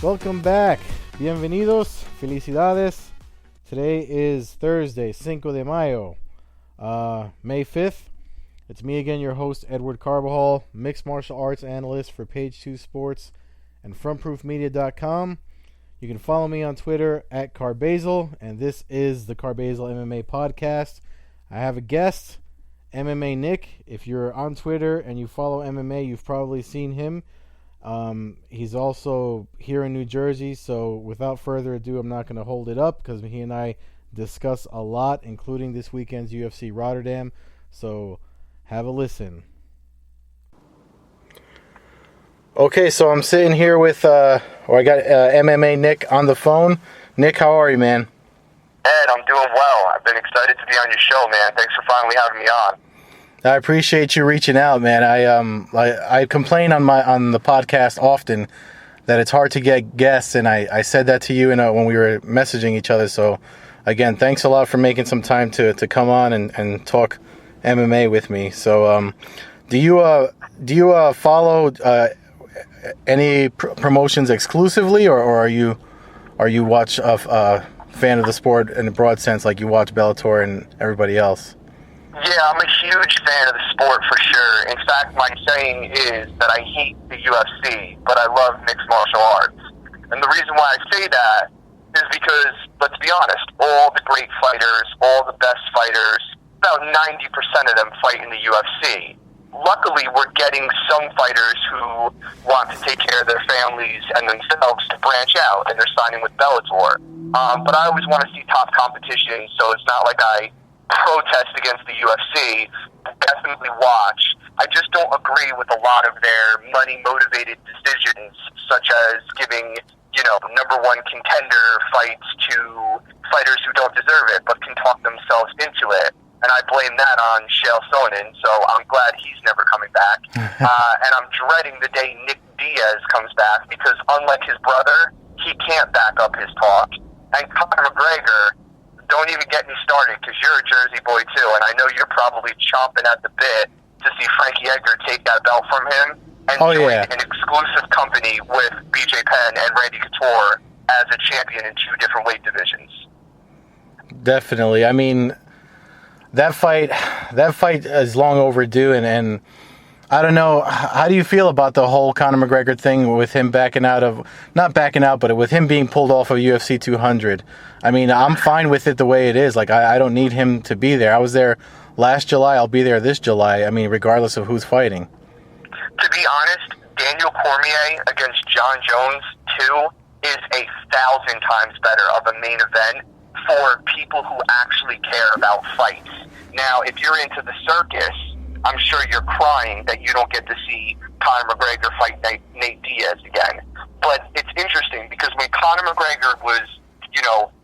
Welcome back. Bienvenidos. Felicidades. Today is Thursday, Cinco de Mayo, May 5th. It's me again, your host, Edward Carbajal, mixed martial arts analyst for Page 2 Sports and FrontProofMedia.com. You can follow me on Twitter at Carbazal, and this is the Carbazal MMA podcast. I have a guest, MMA Nick. If you're on Twitter and you follow MMA, you've probably seen him. He's also here in New Jersey, so without further ado, I'm not going to hold it up because he and I discuss a lot, including this weekend's UFC Rotterdam. So have a listen. Okay, so I'm sitting here with, I got MMA Nick on the phone. Nick, how are you, man? Ed, I'm doing well. I've been excited to be on your show, man. Thanks for finally having me on. I appreciate you reaching out, man. I complain on the podcast often that it's hard to get guests, and I said that to you when we were messaging each other. So, again, thanks a lot for making some time to come on and talk MMA with me. So, do you follow any promotions exclusively, or are you watch a fan of the sport in a broad sense, like you watch Bellator and everybody else? Yeah, I'm a huge fan of the sport for sure. In fact, my saying is that I hate the UFC, but I love mixed martial arts. And the reason why I say that is because, let's be honest, all the great fighters, all the best fighters, about 90% of them fight in the UFC. Luckily, we're getting some fighters who want to take care of their families and themselves to branch out, and they're signing with Bellator. But I always want to see top competition, so it's not like I protest against the UFC. Definitely watch. I just don't agree with a lot of their money-motivated decisions, such as giving, number one contender fights to fighters who don't deserve it, but can talk themselves into it. And I blame that on Chael Sonnen, so I'm glad he's never coming back. And I'm dreading the day Nick Diaz comes back, because unlike his brother, he can't back up his talk. And Conor McGregor, don't even get me started, because you're a Jersey boy too, and I know you're probably chomping at the bit to see Frankie Edgar take that belt from him and join an exclusive company with BJ Penn and Randy Couture as a champion in two different weight divisions. Definitely. I mean, that fight is long overdue, and I don't know, how do you feel about the whole Conor McGregor thing with him not backing out, but with him being pulled off of UFC 200? I mean, I'm fine with it the way it is. Like, I don't need him to be there. I was there last July. I'll be there this July. I mean, regardless of who's fighting. To be honest, Daniel Cormier against John Jones 2 is 1,000 times better of a main event for people who actually care about fights. Now, if you're into the circus, I'm sure you're crying that you don't get to see Conor McGregor fight Nate Diaz again. But it's interesting, because when Conor McGregor was,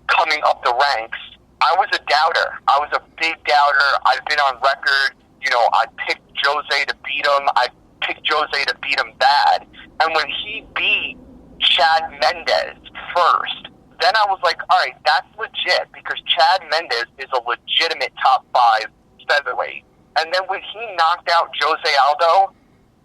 coming up the ranks, I was a doubter. I was a big doubter. I've been on record, I picked Jose to beat him. I picked Jose to beat him bad. And when he beat Chad Mendes first, then I was like, all right, that's legit, because Chad Mendes is a legitimate top 5 featherweight. And then when he knocked out Jose Aldo,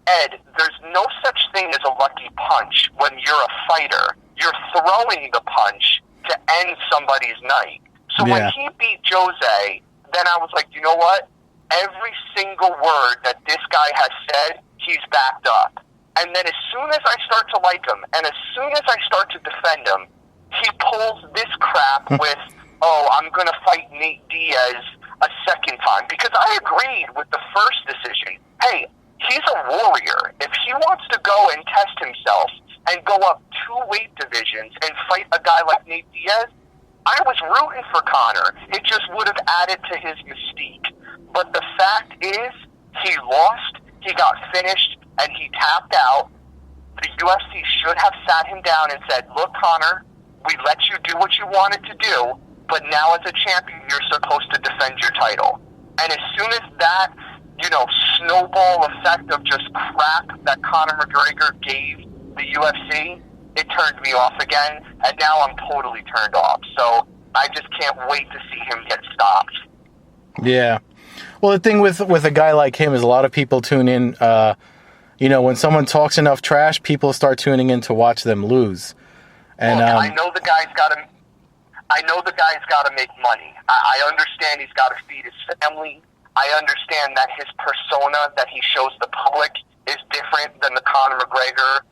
Ed, there's no such thing as a lucky punch when you're a fighter. You're throwing the punch to end somebody's night. So when he beat Jose, then I was like, you know what? Every single word that this guy has said, he's backed up. And then as soon as I start to like him, and as soon as I start to defend him, he pulls this crap with, I'm going to fight Nate Diaz a second time. Because I agreed with the first decision. Hey, he's a warrior. If he wants to go and test himself and go up 2 weight divisions and fight a guy like Nate Diaz, I was rooting for Conor. It just would have added to his mystique. But the fact is, he lost, he got finished, and he tapped out. The UFC should have sat him down and said, look, Conor, we let you do what you wanted to do, but now as a champion, you're supposed to defend your title. And as soon as that, snowball effect of just crap that Conor McGregor gave the UFC, it turned me off again, and now I'm totally turned off. So I just can't wait to see him get stopped. Yeah. Well, the thing with a guy like him is a lot of people tune in, when someone talks enough trash, people start tuning in to watch them lose. And look, I know the guy's got to make money. I understand he's got to feed his family. I understand that his persona that he shows the public is different than the Conor McGregor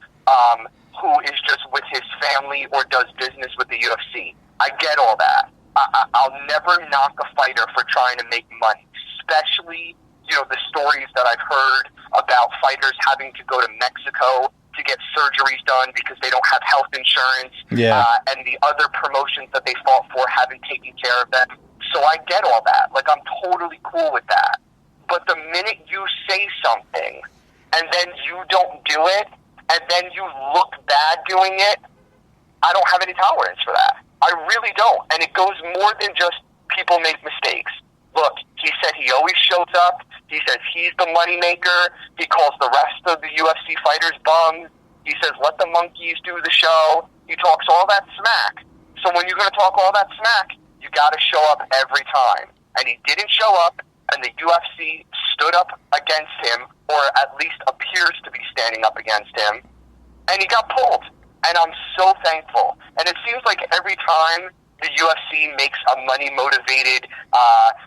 who is just with his family or does business with the UFC. I get all that. I'll never knock a fighter for trying to make money, especially, the stories that I've heard about fighters having to go to Mexico to get surgeries done because they don't have health insurance, and the other promotions that they fought for haven't taken care of them. So I get all that. Like, I'm totally cool with that. But the minute you say something and then you don't do it, and then you look bad doing it, I don't have any tolerance for that. I really don't. And it goes more than just people make mistakes. Look, he said he always shows up. He says he's the moneymaker. He calls the rest of the UFC fighters bums. He says, let the monkeys do the show. He talks all that smack. So when you're going to talk all that smack, you got to show up every time. And he didn't show up, and the UFC stood up against him, or at least appears to be standing up against him, and he got pulled. And I'm so thankful. And it seems like every time the UFC makes a money-motivated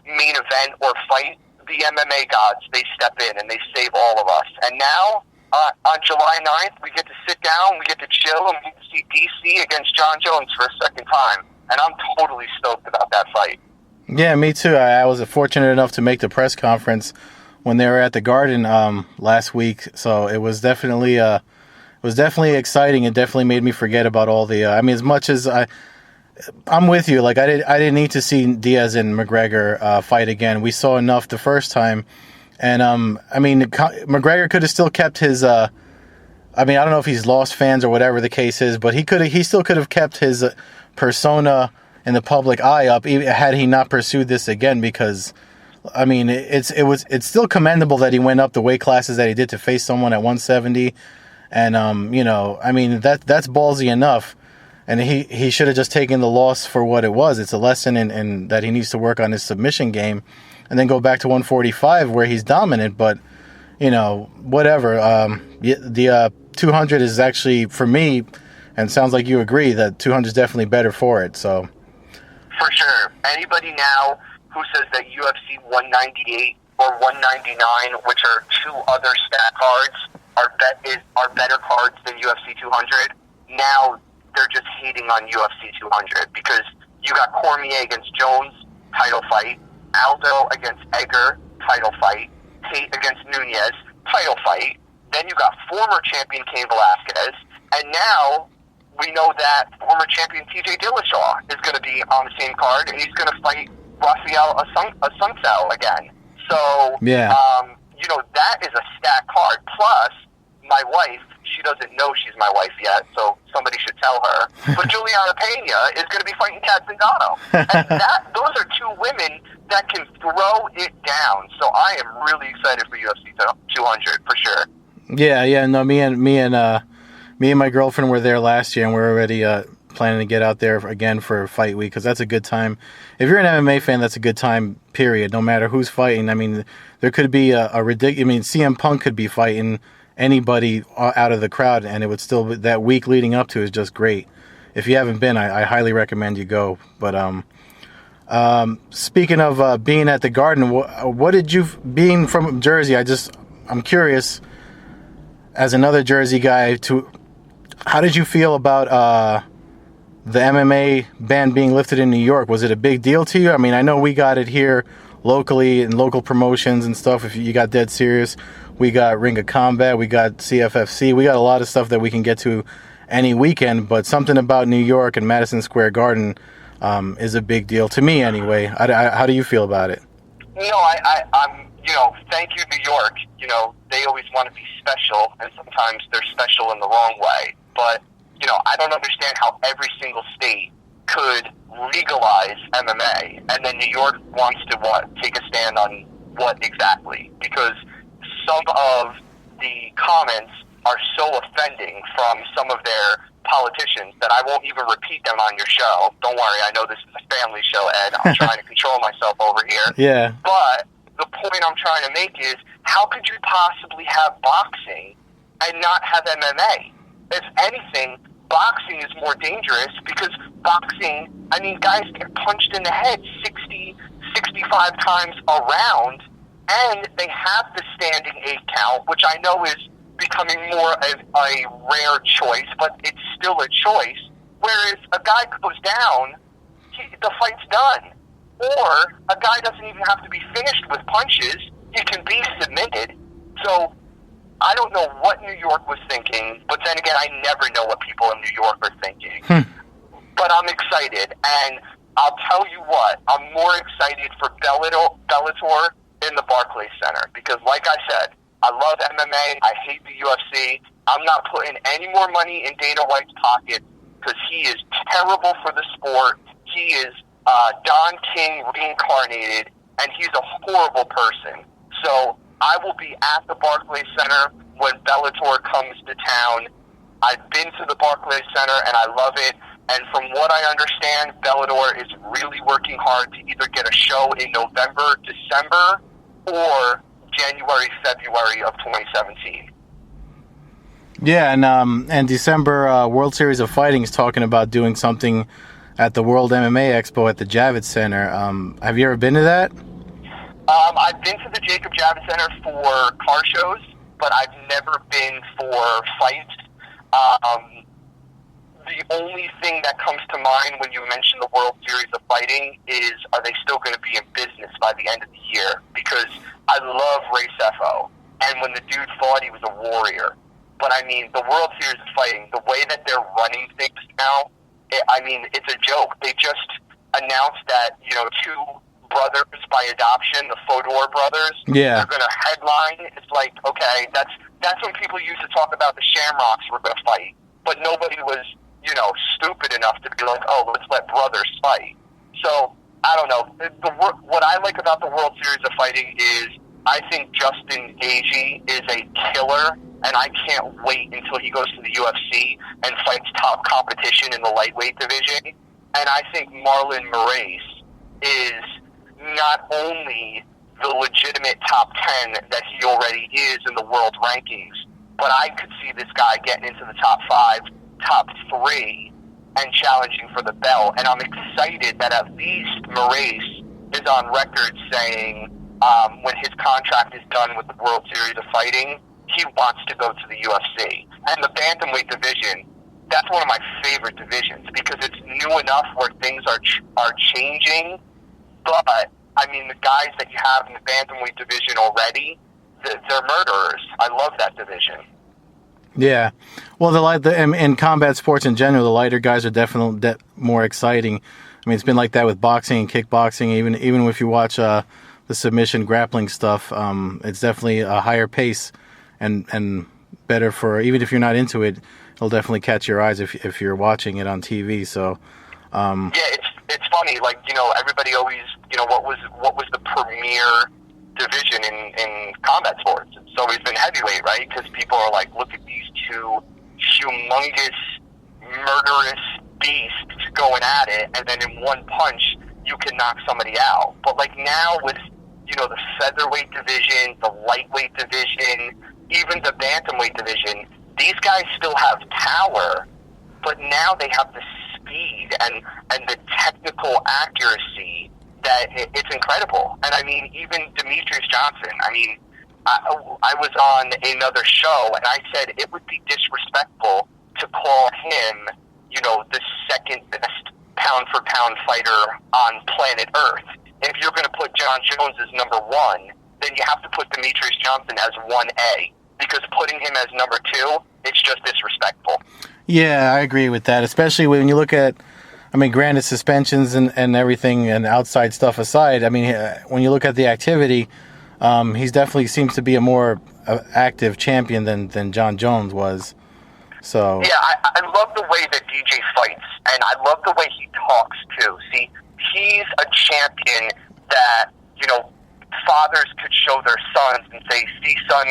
main event or fight, the MMA gods, they step in and they save all of us. And now, on July 9th, we get to sit down, we get to chill, and we get to see DC against John Jones for a second time. And I'm totally stoked about that fight. Yeah, me too. I was fortunate enough to make the press conference when they were at the Garden last week, so it was definitely exciting. It definitely made me forget about all the. As much as I'm with you. Like I didn't need to see Diaz and McGregor fight again. We saw enough the first time, and McGregor could have still kept his. I don't know if he's lost fans or whatever the case is, but he still could have kept his persona in the public eye up had he not pursued this again, because it's still commendable that he went up the weight classes that he did to face someone at 170, and that's ballsy enough, and he should have just taken the loss for what it was. It's a lesson in that he needs to work on his submission game, and then go back to 145 where he's dominant. But whatever. The 200 is actually, for me, and it sounds like you agree, that 200 is definitely better for it. So. For sure. Anybody now who says that UFC 198 or 199, which are two other stat cards, are better cards than UFC 200, now they're just hating on UFC 200, because you got Cormier against Jones, title fight, Aldo against Edgar, title fight, Tate against Nunez, title fight, then you got former champion Cain Velasquez, and now we know that former champion TJ Dillashaw is going to be on the same card, and he's going to fight Rafael Assunção again. So, that is a stacked card. Plus, my wife, she doesn't know she's my wife yet, so somebody should tell her. But Juliana Pena is going to be fighting Kat Zingano. And those are two women that can throw it down. So I am really excited for UFC 200, for sure. Yeah, no, me and my girlfriend were there last year, and we're already planning to get out there again for fight week, because that's a good time. If you're an MMA fan, that's a good time, period, no matter who's fighting. There could be a ridiculous... CM Punk could be fighting anybody out of the crowd, and it would still... That week leading up to is just great. If you haven't been, I highly recommend you go. But speaking of being at the Garden, what did you... Being from Jersey, I'm curious, as another Jersey guy, how did you feel about the MMA ban being lifted in New York? Was it a big deal to you? I know we got it here locally in local promotions and stuff. If you got Dead Serious, we got Ring of Combat, we got CFFC, we got a lot of stuff that we can get to any weekend. But something about New York and Madison Square Garden is a big deal to me, anyway. How do you feel about it? I'm. Thank you, New York. They always want to be special, and sometimes they're special in the wrong way. But I don't understand how every single state could legalize MMA, and then New York wants to take a stand on what exactly? Because some of the comments are so offending from some of their politicians that I won't even repeat them on your show. Don't worry, I know this is a family show, Ed. I'm trying to control myself over here. Yeah. But the point I'm trying to make is, how could you possibly have boxing and not have MMA? If anything, boxing is more dangerous because boxing, I mean, guys get punched in the head 60, 65 times a round, and they have the standing 8 count, which I know is becoming more of a rare choice, but it's still a choice. Whereas a guy goes down, the fight's done. Or a guy doesn't even have to be finished with punches. He can be submitted. So I don't know what New York was thinking, but then again, I never know what people in New York are thinking. But I'm excited, and I'll tell you what, I'm more excited for Bellator in the Barclays Center because, like I said, I love MMA. I hate the UFC. I'm not putting any more money in Dana White's pocket because he is terrible for the sport. He is Don King reincarnated, and he's a horrible person. So I will be at the Barclays Center when Bellator comes to town. I've been to the Barclays Center, and I love it. And from what I understand, Bellator is really working hard to either get a show in November, December, or January, February of 2017. Yeah, and December World Series of Fighting is talking about doing something at the World MMA Expo at the Javits Center. Have you ever been to that? I've been to the Jacob Javits Center for car shows, but I've never been for fights. The only thing that comes to mind when you mention the World Series of Fighting is, are they still going to be in business by the end of the year? Because I love Ray Sefo, and when the dude fought, he was a warrior. But, I mean, the World Series of Fighting, the way that they're running things now, it's a joke. They just announced that, 2 brothers by adoption, the Fodor brothers, yeah, they're going to headline. It's like, okay, that's when people used to talk about the Shamrocks were going to fight. But nobody was, stupid enough to be like, oh, let's let brothers fight. So, I don't know. What I like about the World Series of Fighting is I think Justin Gaethje is a killer, and I can't wait until he goes to the UFC and fights top competition in the lightweight division. And I think Marlon Moraes is not only the legitimate top 10 that he already is in the world rankings, but I could see this guy getting into the top 5, top 3, and challenging for the belt. And I'm excited that at least Moraes is on record saying when his contract is done with the World Series of Fighting, he wants to go to the UFC. And the bantamweight division, that's one of my favorite divisions because it's new enough where things are changing. But, I mean, the guys that you have in the bantamweight division already, they're murderers. I love that division. Yeah. Well, in combat sports in general, the lighter guys are definitely more exciting. I mean, it's been like that with boxing and kickboxing. Even if you watch the submission grappling stuff, it's definitely a higher pace and better for, even if you're not into it, it'll definitely catch your eyes if you're watching it on TV. So, yeah, it's funny. Like, everybody always, what was the premier division in combat sports? It's always been heavyweight, right? Because people are like, look at these 2 humongous, murderous beasts going at it, and then in one punch, you can knock somebody out. But like now with, the featherweight division, the lightweight division, even the bantamweight division, these guys still have power, but now they have the speed and the technical accuracy that it's incredible. And I mean, even Demetrius Johnson, I was on another show and I said it would be disrespectful to call him, the second best pound for pound fighter on planet Earth. If you're going to put John Jones as number 1, then you have to put Demetrius Johnson as 1A, because putting him as number 2, it's just disrespectful. Yeah, I agree with that, especially when you look at, granted, suspensions and everything and outside stuff aside, when you look at the activity, he's definitely seems to be a more active champion than John Jones was. So yeah, I love the way that DJ fights, and I love the way he talks too. See, he's a champion that, fathers could show their sons and say, see, son,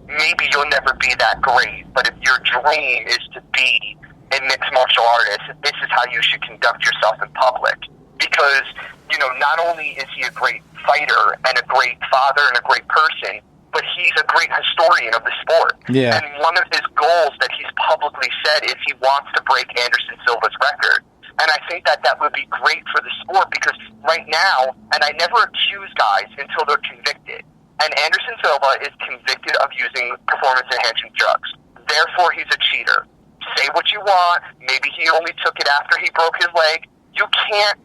maybe you'll never be that great, but if your dream is to be a mixed martial artist, this is how you should conduct yourself in public. Because, not only is he a great fighter and a great father and a great person, but he's a great historian of the sport. Yeah. And one of his goals that he's publicly said is he wants to break Anderson Silva's record. And I think that would be great for the sport because right now, and I never accuse guys until they're convicted, and Anderson Silva is convicted of using performance-enhancing drugs. Therefore, he's a cheater. Say what you want. Maybe he only took it after he broke his leg. You can't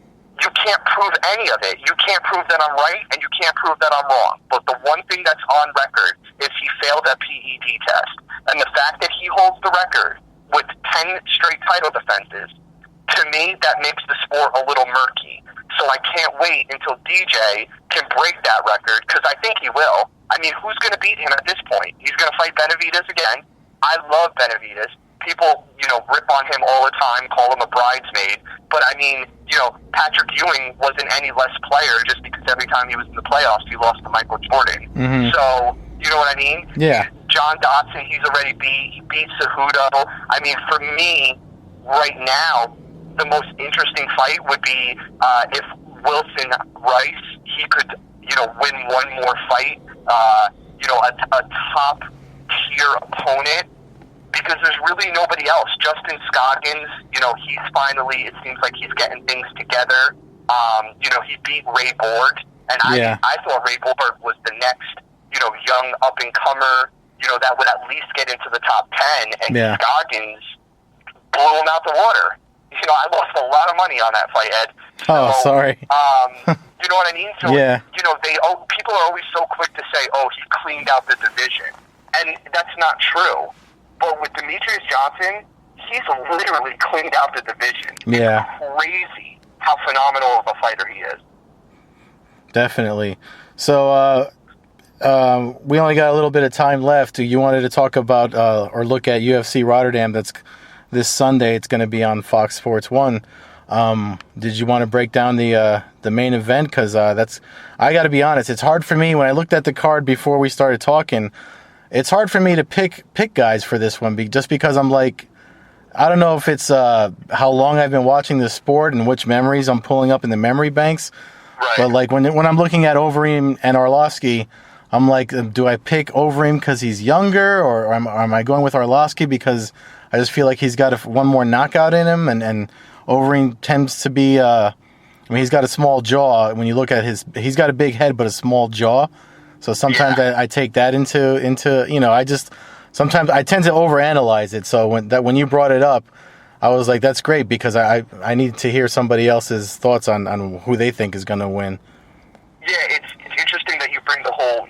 prove any of it. You can't prove that I'm right, and you can't prove that I'm wrong. But the one thing that's on record is he failed that PED test. And the fact that he holds the record with 10 straight title defenses, to me, that makes the sport a little murky. So I can't wait until DJ can break that record, because I think he will. I mean, who's going to beat him at this point? He's going to fight Benavidez again. I love Benavidez. People, rip on him all the time, call him a bridesmaid. But, I mean, Patrick Ewing wasn't any less player just because every time he was in the playoffs, he lost to Michael Jordan. Mm-hmm. So, you know what I mean? Yeah. John Dodson, he's already beat. He beat Cejudo. I mean, for me, right now, the most interesting fight would be if Wilson Rice, he could, win one more fight, a top-tier opponent, because there's really nobody else. Justin Scoggins, he's finally, it seems like he's getting things together. He beat Ray Borg, and I thought Ray Borg was the next, young up-and-comer, that would at least get into the top 10, and Scoggins blew him out the water. I lost a lot of money on that fight, Ed. So, sorry. You know what I mean? So, yeah. People are always so quick to say, he cleaned out the division. And that's not true. But with Demetrius Johnson, he's literally cleaned out the division. Yeah. It's crazy how phenomenal of a fighter he is. Definitely. So, we only got a little bit of time left. You wanted to talk about or look at UFC Rotterdam. That's this Sunday. It's going to be on Fox Sports 1. Did you want to break down the main event? Because I got to be honest, it's hard for me. When I looked at the card before we started talking, it's hard for me to pick guys for this one, just because I'm like, I don't know if it's how long I've been watching this sport and which memories I'm pulling up in the memory banks. Right. But like when I'm looking at Overeem and Arlovsky, I'm like, do I pick Overeem because he's younger, or am I going with Arlovsky because I just feel like he's got one more knockout in him, and Overeem tends to be, he's got a small jaw. When you look at he's got a big head but a small jaw. So sometimes I take that into sometimes I tend to overanalyze it. So when you brought it up, I was like, that's great, because I need to hear somebody else's thoughts on who they think is going to win. Yeah, it's interesting that you bring the whole,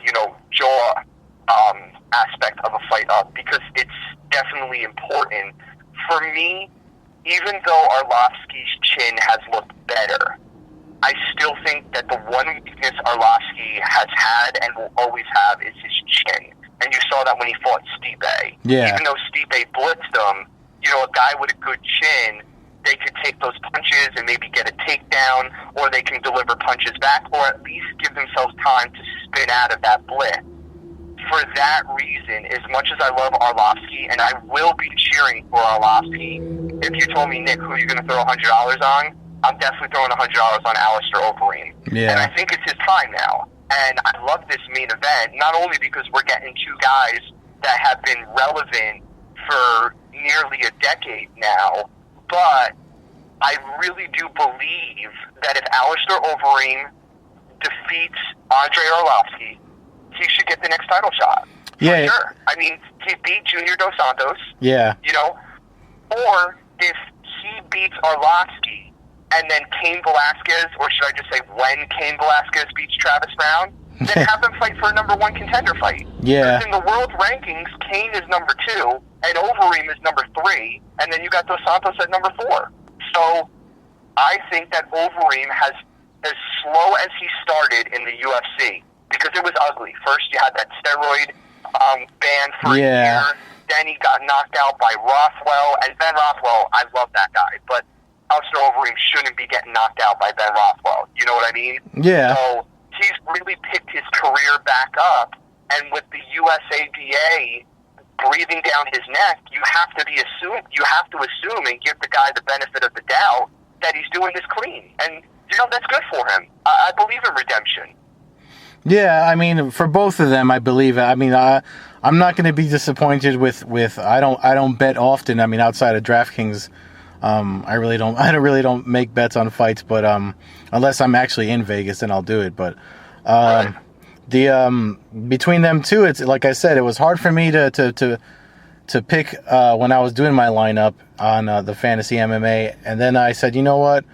jaw aspect of a fight up, because it's definitely important. For me, even though Arlovsky's chin has looked better, I still think that the one weakness Arlovsky has had and will always have is his chin. And you saw that when he fought Stipe. Yeah. Even though Stipe blitzed him, a guy with a good chin, they could take those punches and maybe get a takedown, or they can deliver punches back, or at least give themselves time to spin out of that blitz. For that reason, as much as I love Arlovsky, and I will be cheering for Arlovsky, if you told me, Nick, who are you going to throw $100 on? I'm definitely throwing $100 on Alistair Overeem. Yeah. And I think it's his time now. And I love this main event, not only because we're getting two guys that have been relevant for nearly a decade now, but I really do believe that if Alistair Overeem defeats Andre Arlovsky, he should get the next title shot. Yeah. For sure. I mean, he beat Junior Dos Santos. Yeah. Or if he beats Arlovsky and then Cain Velasquez, or should I just say when Cain Velasquez beats Travis Brown, then have them fight for a number one contender fight. Yeah. Because in the world rankings, Cain is number 2 and Overeem is number 3, and then you got Dos Santos at number 4. So I think that Overeem has, as slow as he started in the UFC, because it was ugly. First, you had that steroid ban for a year. Then he got knocked out by Rothwell. And Ben Rothwell, I love that guy. But Alistair Overeem shouldn't be getting knocked out by Ben Rothwell. You know what I mean? Yeah. So he's really picked his career back up. And with the USADA breathing down his neck, you have to assume and give the guy the benefit of the doubt that he's doing this clean. And, that's good for him. I believe in redemption. Yeah, I mean, for both of them, I believe. I mean, I'm not going to be disappointed with. I don't bet often. I mean, outside of DraftKings, I really don't. I really don't make bets on fights. But unless I'm actually in Vegas, then I'll do it. But Right. the between them two, it's like I said, it was hard for me to pick when I was doing my lineup on the fantasy MMA, and then I said, you know what?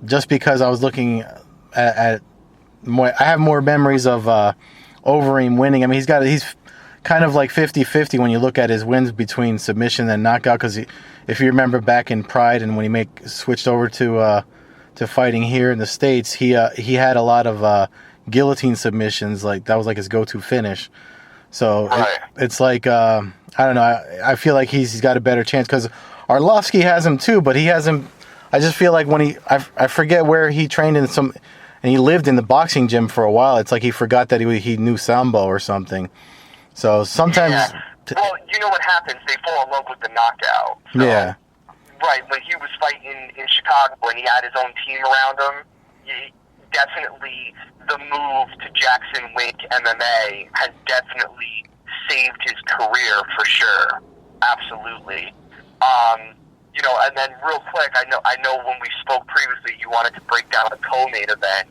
Just because I was looking at more, I have more memories of Overeem winning. I mean, he's kind of like 50-50 when you look at his wins between submission and knockout. Because if you remember back in Pride and when he switched over to fighting here in the States, he had a lot of guillotine submissions. Like that was like his go-to finish. So Right. it's like I don't know. I feel like he's got a better chance because Arlovsky has him too, but he hasn't. I just feel like when I forget where he trained in some, and he lived in the boxing gym for a while. It's like he forgot that he knew Sambo or something. So sometimes, Yeah. Well, you know what happens? They fall in love with the knockout. So, yeah, right. When he was fighting in Chicago and he had his own team around him, definitely the move to Jackson Wink MMA has definitely saved his career for sure. Absolutely. You know, and then real quick, I know when we spoke previously, you wanted to break down the co-main event.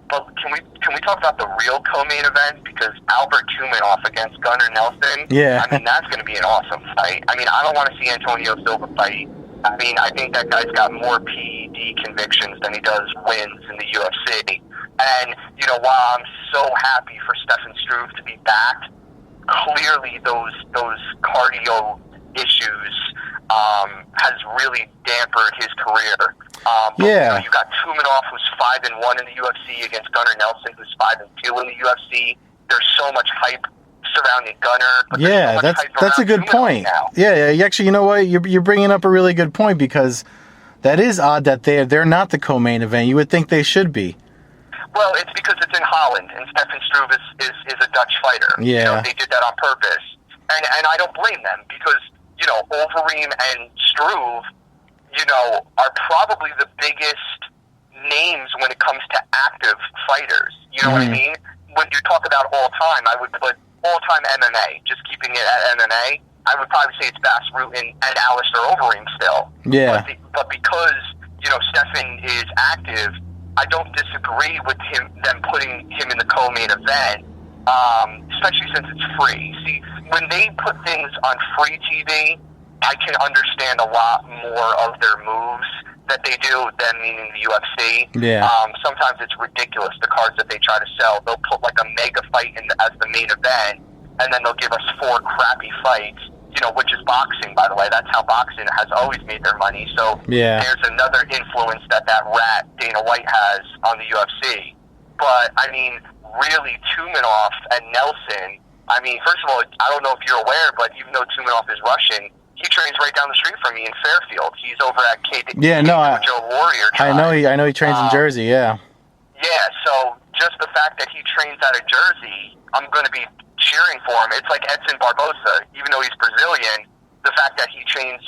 But can we talk about the real co-main event? Because Albert Tumanoff against Gunnar Nelson. Yeah. I mean, that's going to be an awesome fight. I mean, I don't want to see Antonio Silva fight. I mean, I think that guy's got more PED convictions than he does wins in the UFC. And, you know, while I'm so happy for Stefan Struve to be back, clearly those cardio issues has really dampened his career. But, Yeah. you know, you got Tumanoff, who's 5-1 in the UFC, against Gunnar Nelson, who's 5-2 in the UFC. There's so much hype surrounding Gunnar. But there's so yeah. much hype That's a around good Tumanoff point. now. Yeah. Actually, you know what? You're bringing up a really good point because that is odd that they're not the co-main event. You would think they should be. Well, it's because it's in Holland, and Stefan Struve is a Dutch fighter. Yeah. You know, they did that on purpose. And I don't blame them because, you know, Overeem and Struve, you know, are probably the biggest names when it comes to active fighters. You know what I mean? When you talk about all time, I would put all time MMA, just keeping it at MMA. I would probably say it's Bas Rutten and Alistair Overeem still. Yeah. But because, you know, Stefan is active, I don't disagree with them putting him in the co-main event, especially since it's free. See, when they put things on free TV, I can understand a lot more of their moves that they do than meaning the UFC. Yeah. Sometimes it's ridiculous, the cards that they try to sell. They'll put like a mega fight as the main event, and then they'll give us 4 crappy fights, you know, which is boxing, by the way. That's how boxing has always made their money. So Yeah. there's another influence that rat Dana White has on the UFC. But, I mean, really, Tumanoff and Nelson, I mean, first of all, I don't know if you're aware, but even though Tumanoff is Russian, he trains right down the street from me in Fairfield. He's over at Joe Warrior Tribe. I know he trains in Jersey. Yeah. Yeah, so just the fact that he trains out of Jersey, I'm going to be cheering for him. It's like Edson Barbosa, even though he's Brazilian, the fact that he trains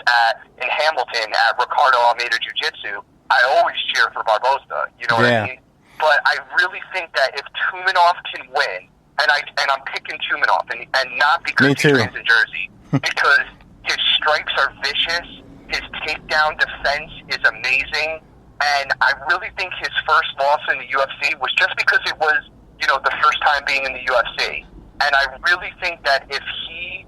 in Hamilton at Ricardo Almeida Jiu-Jitsu, I always cheer for Barbosa. You know what I mean? But I really think that if Tumanoff can win, and I'm picking Tumanoff, and not because he trains in Jersey, because his strikes are vicious, his takedown defense is amazing, and I really think his first loss in the UFC was just because it was, you know, the first time being in the UFC. And I really think that if he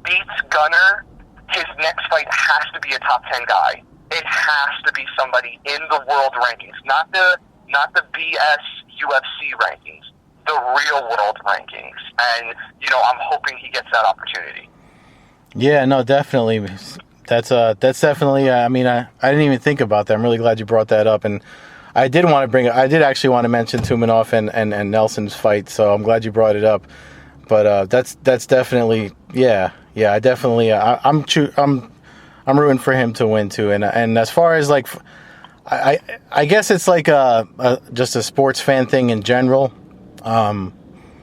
beats Gunnar, his next fight has to be a top 10 guy. It has to be somebody in the world rankings, not the BS UFC rankings, the real world rankings. And, you know, I'm hoping he gets that opportunity. Yeah, no, definitely. That's definitely. I mean, I didn't even think about that. I'm really glad you brought that up, and I did actually want to mention Tumanoff and Nelson's fight. So I'm glad you brought it up. But that's definitely I definitely I'm rooting for him to win too. And as far as like I guess it's like just a sports fan thing in general.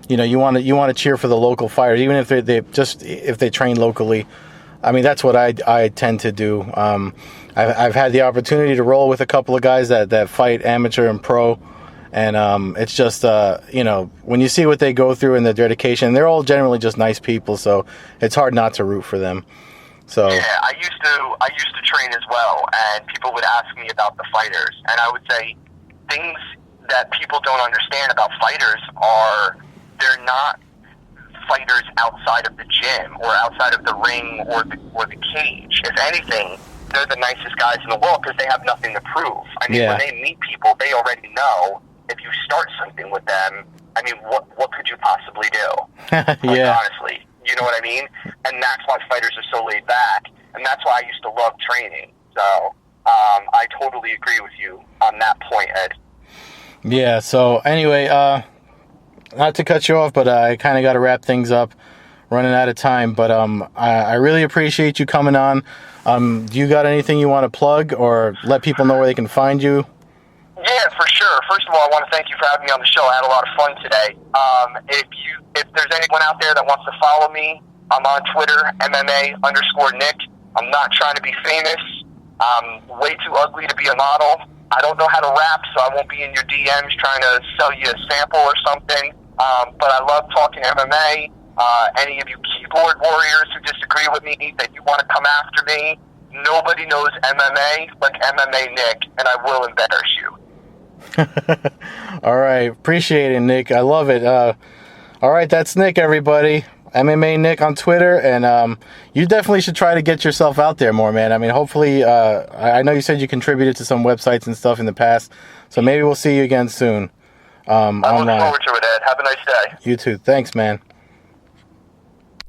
You know, you want to cheer for the local fighters, even if if they train locally. I mean, that's what I tend to do. I've had the opportunity to roll with a couple of guys that fight amateur and pro, And it's just, when you see what they go through and their dedication, they're all generally just nice people, so it's hard not to root for them. So yeah, I used to train as well, and people would ask me about the fighters, and I would say things that people don't understand about fighters are they're not fighters outside of the gym or outside of the ring or the cage. If anything, they're the nicest guys in the world because they have nothing to prove. I mean, when they meet people, they already know if you start something with them, I mean, what could you possibly do? Honestly, you know what I mean? And that's why fighters are so laid back, and that's why I used to love training. So I totally agree with you on that point, Ed. Yeah, so anyway, not to cut you off, but I kind of got to wrap things up, running out of time. But I really appreciate you coming on. Do you got anything you want to plug or let people know where they can find you? Yeah, for sure. First of all, I want to thank you for having me on the show. I had a lot of fun today. If there's anyone out there that wants to follow me, I'm on Twitter, MMA_Nick. I'm not trying to be famous. I'm way too ugly to be a model. I don't know how to rap, so I won't be in your DMs trying to sell you a sample or something. But I love talking MMA. Any of you keyboard warriors who disagree with me, that you want to come after me, nobody knows MMA like MMA Nick, and I will embarrass you. All right. Appreciate it, Nick. I love it. All right. That's Nick, everybody. MMA Nick on Twitter, and you definitely should try to get yourself out there more, man. I mean, hopefully, I know you said you contributed to some websites and stuff in the past, so maybe we'll see you again soon. I look forward to it, Ed. Have a nice day. You too. Thanks, man.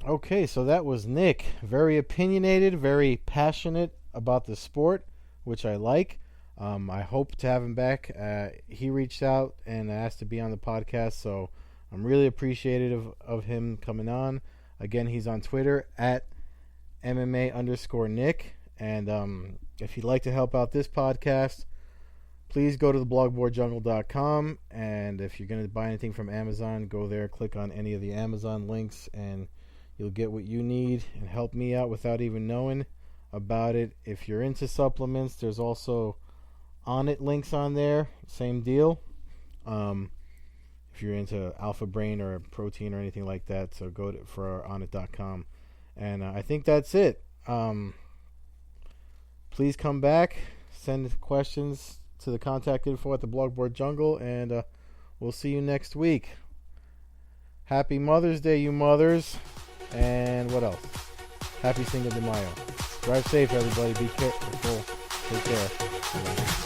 Okay, so that was Nick. Very opinionated, very passionate about the sport, which I like. I hope to have him back. He reached out and asked to be on the podcast, so I'm really appreciative of him coming on. Again, he's on Twitter at MMA_Nick. And if you'd like to help out this podcast, please go to theblogboardjungle.com. And if you're going to buy anything from Amazon, go there, click on any of the Amazon links, and you'll get what you need and help me out without even knowing about it. If you're into supplements, there's also Onnit links on there. Same deal. If you're into Alpha Brain or protein or anything like that, so go for onnit.com. And I think that's it. Please come back. Send questions to the contact info at the Blogboard Jungle, and we'll see you next week. Happy Mother's Day, you mothers. And what else? Happy Cinco de Mayo. Drive safe, everybody. Be careful. Take care.